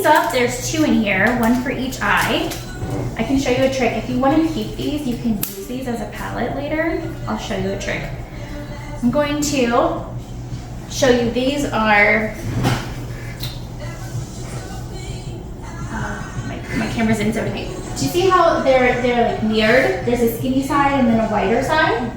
Up, there's 2 in here, 1 for each eye. I can show you a trick. If you want to keep these, you can use these as a palette later. I'll show you a trick. I'm going to show you, these are, my camera's in so tight. Do you see how they're like mirrored? There's a skinny side and then a wider side.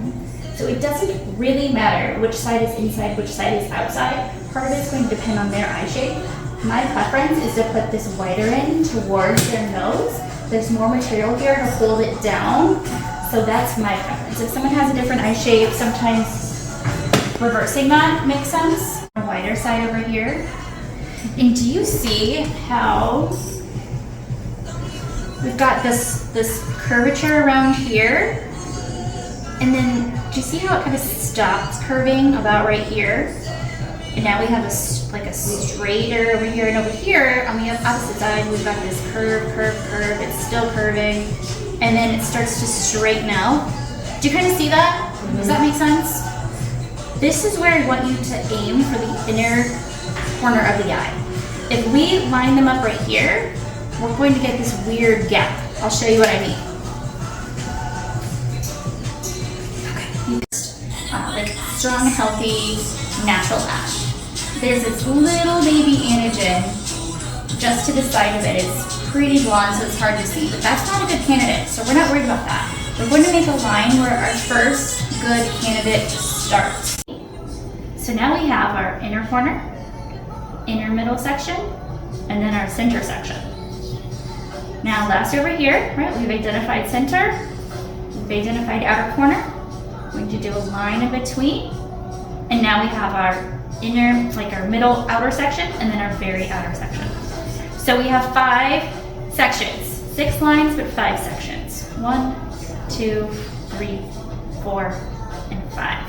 So it doesn't really matter which side is inside, which side is outside. Part of it's going to depend on their eye shape. My preference is to put this wider in towards their nose. There's more material here to hold it down. So that's my preference. If someone has a different eye shape, sometimes reversing that makes sense. A wider side over here. And do you see how we've got this curvature around here? And then do you see how it kind of stops curving about right here? And now we have a straighter over here, and over here on the opposite side, we've got this curve. It's still curving, and then it starts to straighten out. Do you kind of see that? Does that make sense? This is where I want you to aim for the inner corner of the eye. If we line them up right here, we're going to get this weird gap. I'll show you what I mean. Like strong, healthy, natural lash. There's this little baby anagen just to the side of it. It's pretty blonde, so it's hard to see, but that's not a good candidate, so we're not worried about that. We're going to make a line where our first good candidate starts. So now we have our inner corner, inner middle section, and then our center section. Now last over here, right, we've identified center, we've identified outer corner. We're going to do a line in between, and now we have our inner, like our middle outer section, and then our very outer section. So we have 5 sections, 6 lines, but 5 sections. 1, 2, 3, 4, and 5.